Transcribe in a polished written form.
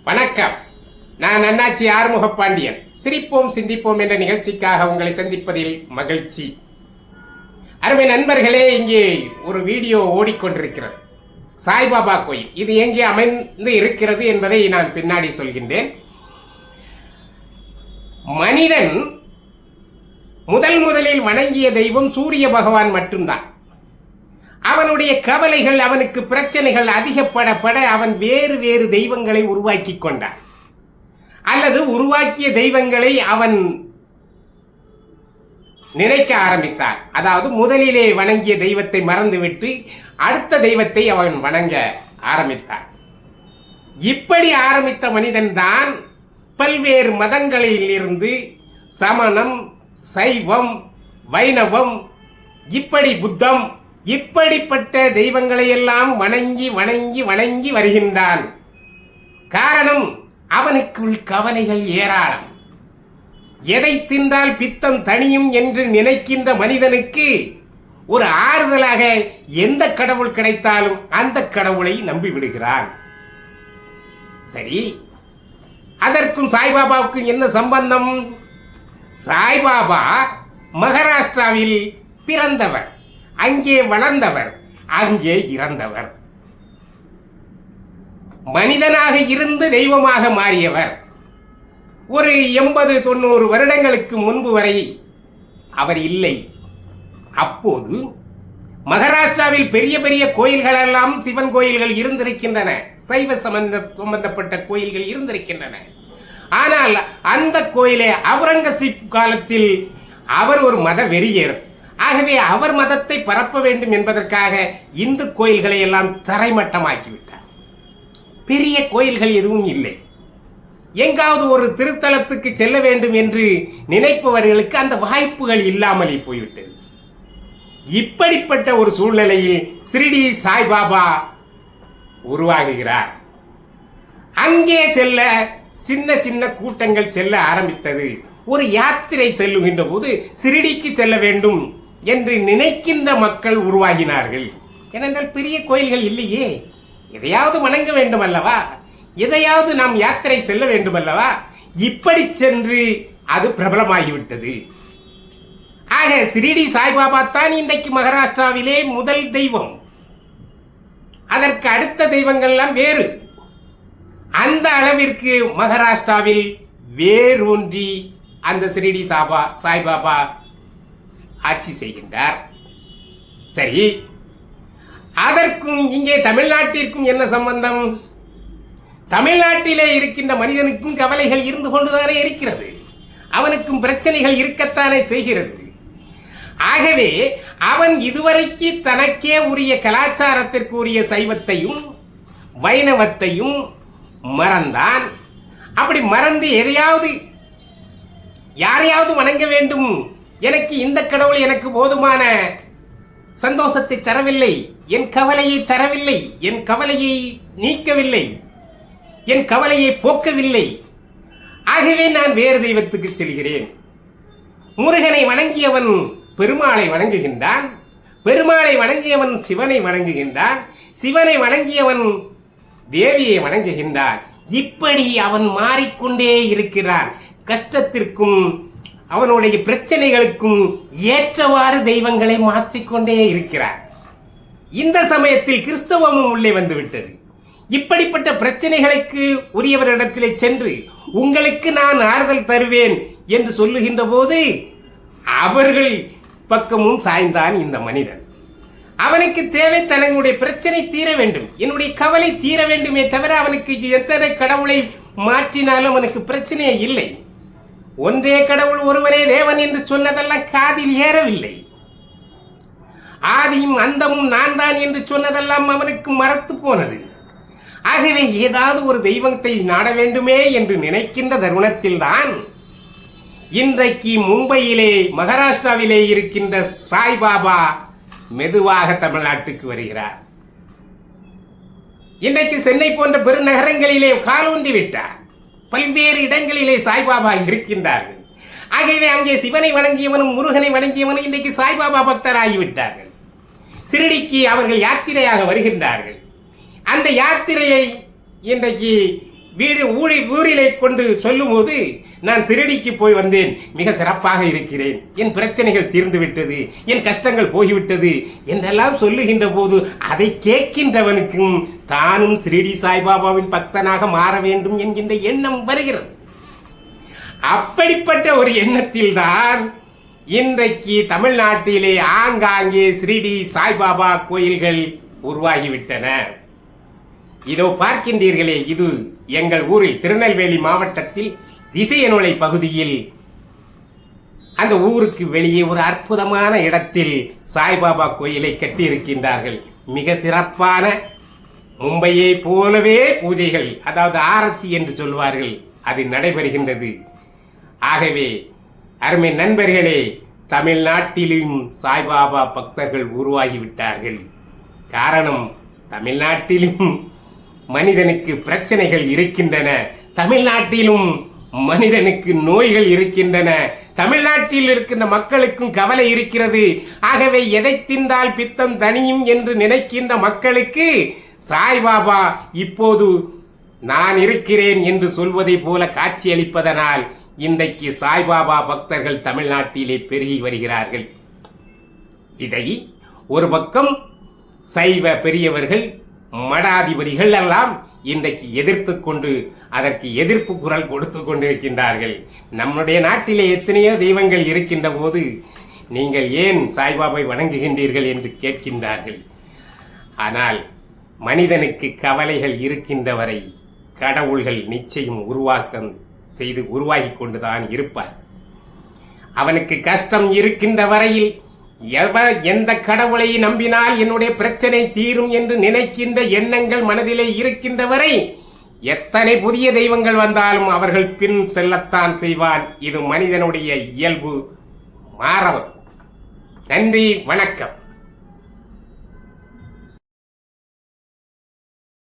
வணக்கம். நான் அண்ணாச்சி ஆறுமுகப்பாண்டியன். சிரிப்போம் சிந்திப்போம் என்ற நிகழ்ச்சிக்காக உங்களை சந்திப்பதில் மகிழ்ச்சி. அருமை நண்பர்களே, இங்கே ஒரு வீடியோ ஓடிக்கொண்டிருக்கிறது. சாய்பாபா கோயில் இது எங்கே அமைந்து இருக்கிறது என்பதை நான் பின்னாடி சொல்கின்றேன். மனிதன் முதலில் வணங்கிய தெய்வம் சூரிய பகவான் மட்டும்தான். அவனுடைய கவலைகள், அவனுக்கு பிரச்சனைகள் அதிகப்பட அவன் வேறு தெய்வங்களை உருவாக்கி கொண்டான். அல்லது உருவாக்கிய தெய்வங்களை அவன் நினைக்க ஆரம்பித்தான். அதாவது முதலிலே வணங்கிய தெய்வத்தை மறந்துவிட்டு அடுத்த தெய்வத்தை அவன் வணங்க ஆரம்பித்தான். இப்படி ஆரம்பித்த மனிதன் தான் பல்வேறு மதங்களில் இருந்து சமணம், சைவம், வைணவம், இப்படி புத்தம், இப்படிப்பட்ட தெய்வங்களை எல்லாம் வணங்கி வருகின்றான். காரணம், அவனுக்குள் கவலைகள் ஏராளம். எதை தின்றால் பித்தம் தணியும் என்று நினைக்கின்ற மனிதனுக்கு ஒரு ஆறுதலாக எந்த கடவுள் கிடைத்தாலும் அந்த கடவுளை நம்பிவிடுகிறான். சரி, அதற்கும் சாய்பாபாவுக்கும் என்ன சம்பந்தம்? சாய்பாபா மகாராஷ்டிராவில் பிறந்தவர், அங்கே வளர்ந்தவர், அங்கே இறந்தவர். மனிதனாக இருந்து தெய்வமாக மாறியவர். ஒரு 80-90 வருடங்களுக்கு முன்பு வரை அவர் இல்லை. அப்போது மகாராஷ்டிராவில் பெரிய கோயில்கள் எல்லாம் சிவன் கோயில்கள் இருந்திருக்கின்றன, சைவ சம்பந்தப்பட்ட கோயில்கள் இருந்திருக்கின்றன. ஆனால் அந்த கோயிலை அவுரங்கசீப் காலத்தில் அவர் ஒரு மத வெறியர். ஆகவே அவர் மதத்தை பரப்ப வேண்டும் என்பதற்காக இந்து கோயில்களை எல்லாம் தரைமட்டமாக்கிவிட்டார். பெரிய கோயில்கள் எதுவும் இல்லை. எங்காவது ஒரு திருத்தலத்துக்கு செல்ல வேண்டும் என்று நினைப்பவர்களுக்கு அந்த வாய்ப்புகள் இல்லாமலே போய்விட்டது. இப்படிப்பட்ட ஒரு சூழ்நிலையில் ஷிரடி சாய்பாபா உருவாகுகிறார். அங்கே செல்ல சின்ன கூட்டங்கள் செல்ல ஆரம்பித்தது. ஒரு யாத்திரை செல்லுகின்ற போது ஷிரடிக்கு செல்ல வேண்டும் என்று நினைக்கின்ற மக்கள் உருவாகினார்கள். ஏனென்றால் பெரிய கோயில்கள் இல்லையே, எதையாவது வணங்க வேண்டும் அல்லவா, எதையாவது நாம் யாத்திரை செல்ல வேண்டும் அல்லவா. இப்படி சென்று அது பிரபலமாகிவிட்டது. ஆக ஷிரடி சாய்பாபா தான் இன்றைக்கு மகாராஷ்டிராவிலே முதல் தெய்வம். அதற்கு அடுத்த தெய்வங்கள் எல்லாம் வேறு. அந்த அளவிற்கு மகாராஷ்டிராவில் வேரூன்றி அந்த ஷிரடி சாய்பாபா ஆட்சி செய்கின்றார். சரி, அதற்கும் இங்கே தமிழ்நாட்டிற்கும் என்ன சம்பந்தம்? தமிழ்நாட்டிலே இருக்கின்ற மனிதனுக்கும் கவலைகள் இருந்து கொண்டுதானே இருக்கிறது. அவனுக்கும் பிரச்சனைகள் இருக்கத்தானே செய்கிறது. ஆகவே அவன் இதுவரைக்கு தனக்கே உரிய கலாச்சாரத்திற்கு உரிய சைவத்தையும் வைணவத்தையும் மறந்தான். அப்படி மறந்து எதையாவது யாரையாவது வணங்க வேண்டும், எனக்கு இந்த கடவுள் எனக்கு போதுமான சந்தோஷத்தை தரவில்லை, என் கவலையை தரவில்லை, என் கவலையை நீக்கவில்லை, என் கவலையை போக்கவில்லை, ஆகவே நான் வேறு தெய்வத்துக்கு செல்கிறேன். முருகனை வணங்கியவன் பெருமாளை வணங்குகின்றான், பெருமாளை வணங்கியவன் சிவனை வணங்குகின்றான், சிவனை வணங்கியவன் தேவியை வணங்குகின்றான். இப்படி அவன் மாறிக்கொண்டே இருக்கிறான். கஷ்டத்திற்கும் அவனுடைய பிரச்சனைகளுக்கும் ஏற்றவாறு தெய்வங்களை மாற்றிக்கொண்டே இருக்கிறார். இந்த சமயத்தில் கிறிஸ்தவமும் உள்ளே வந்துவிட்டது. இப்படிப்பட்ட பிரச்சனைகளுக்கு உரியவரிடத்திலே சென்று உங்களுக்கு நான் ஆறுதல் தருவேன் என்று சொல்லுகின்ற போது அவர்கள் பக்கமும் சாய்ந்தான் இந்த மனிதன். அவனுக்கு தேவை தன்னுடைய பிரச்சனை தீர வேண்டும், என்னுடைய கவலை தீர வேண்டுமே தவிர அவனுக்கு எத்தனை கடவுளை மாற்றினாலும் அவனுக்கு பிரச்சனையே இல்லை. ஒன்றே கடவுள் ஒருவரே தேவன் என்று சொன்னதெல்லாம் காதில் ஏறவில்லை. ஆதியும் அந்தமும் நான் தான் என்று சொன்னதெல்லாம் அவனுக்கு மறத்து போனது. ஆகவே ஏதாவது ஒரு தெய்வத்தை நாட வேண்டுமே என்று நினைக்கின்ற தருணத்தில் தான் இன்றைக்கு மும்பையிலே மகாராஷ்டிராவிலே இருக்கின்ற சாய்பாபா மெதுவாக தமிழ்நாட்டுக்கு வருகிறார். இன்றைக்கு சென்னை போன்ற பெருநகரங்களிலே காலூன்றி விட்டார். பல்வேறு இடங்களிலே சாய்பாபா இருக்கின்றார்கள். ஆகவே அங்கே சிவனை வணங்கியவனும் முருகனை வணங்கியவனும் இன்றைக்கு சாய்பாபா பக்தராகிவிட்டார்கள். ஷிரடிக்கு அவர்கள் யாத்திரையாக வருகின்றார்கள். அந்த யாத்திரையை இன்றைக்கு ஊரிலே கொண்டு சொல்லும்போது நான் சிரடிக்கு போய் வந்தேன், மிக சிறப்பாக இருக்கிறேன், என் பிரச்சனைகள் தீர்ந்து விட்டது, என் கஷ்டங்கள் போய்விட்டது என்றெல்லாம் சொல்லுகின்ற போது அதை கேட்கின்றவனுக்கும் தானும் சிரடி சாய்பாபாவின் பக்தனாக மாற வேண்டும் என்கின்ற எண்ணம் வருகிறது. அப்படிப்பட்ட ஒரு எண்ணத்தில் தான் இன்றைக்கு தமிழ்நாட்டிலே ஆங்காங்கே சிரடி சாய்பாபா கோயில்கள் உருவாகிவிட்டன. இதோ பார்க்கின்றீர்களே, இது எங்கள் ஊரில் திருநெல்வேலி மாவட்டத்தில் திசையனோலை பகுதியில் அந்த ஊருக்கு வெளியே ஒரு அற்புதமான இடத்தில் சாய்பாபா கோயிலை கட்டியிருக்கின்றார்கள். மிக சிறப்பான மும்பையை போலவே பூஜைகள், அதாவது ஆரத்தி என்று சொல்வார்கள், அது நடைபெறுகின்றது. ஆகவே அருமை நண்பர்களே, தமிழ்நாட்டிலும் சாய்பாபா பக்தர்கள் உருவாகிவிட்டார்கள். காரணம், தமிழ்நாட்டிலும் மனிதனுக்கு பிரச்சனைகள் இருக்கின்றன, தமிழ்நாட்டிலும் மனிதனுக்கு நோய்கள் இருக்கின்றன, தமிழ்நாட்டில் இருக்கின்ற மக்களுக்கும் கவலை இருக்கிறது. ஆகவே எதை தின்றால் பித்தம் தனியும் என்று நினைக்கின்ற மக்களுக்கு சாய்பாபா இப்போது நான் இருக்கிறேன் என்று சொல்வதை போல காட்சியளிப்பதனால் இன்றைக்கு சாய்பாபா பக்தர்கள் தமிழ்நாட்டிலே பெருகி வருகிறார்கள். இதை ஒரு பக்கம் சைவ பெரியவர்கள் மடாதிபதிகள் எல்லாம் இன்றைக்கு எதிர்த்து கொண்டு அதற்கு எதிர்ப்பு குரல் கொடுத்து கொண்டிருக்கின்றார்கள். நம்முடைய நாட்டிலே எத்தனையோ தெய்வங்கள் இருக்கின்ற போது நீங்கள் ஏன் சாய்பாபை வணங்குகின்றீர்கள் என்று கேட்கின்றார்கள். ஆனால் மனிதனுக்கு கவலைகள் இருக்கின்ற வரை கடவுள்கள் நிச்சயம் உருவாகி கொண்டுதான் இருப்பார். அவனுக்கு கஷ்டம் இருக்கின்ற வரையில் எந்த கடவுளை நம்பினால் என்னுடைய பிரச்சனை தீரும் என்று நினைக்கின்ற எண்ணங்கள் மனதிலே இருக்கின்ற வரை எத்தனை புதிய தெய்வங்கள் வந்தாலும் அவர்கள் பின் செல்லத்தான் செய்வான். இது மனிதனுடைய இயல்பு, மாறவது. நன்றி, வணக்கம்.